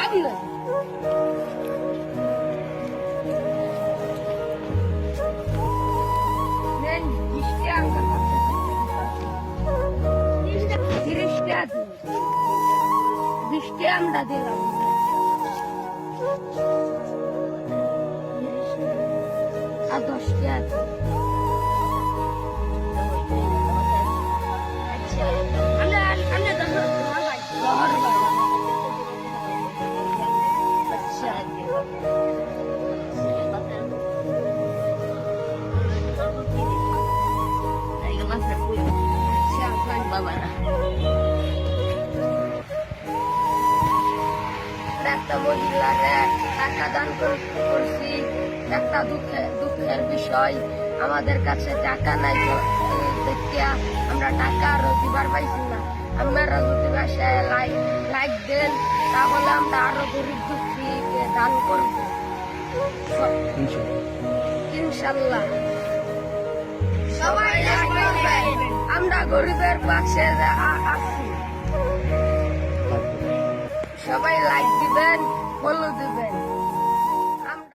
সামনে নেন 20 টাকা 30 টাকা 20 টাকা আমরা দিলাম আর 10 টাকা একটা মহিলারে টাকা দান করছি একটা দুঃখের বিষয় আমাদের কাছে টাকা নাই দেখিয়া আমরা টাকা আরো দিবার পাইছি না আপনারা যদি বাসায় লাইক দেন তাহলে আমরা আরো গরিব দুঃখীকে দান করব ইনশাল্লাহ সবাই আমরা গরিবের পাশে আছি সবাই লাইক দিবেন ফলো দিবেন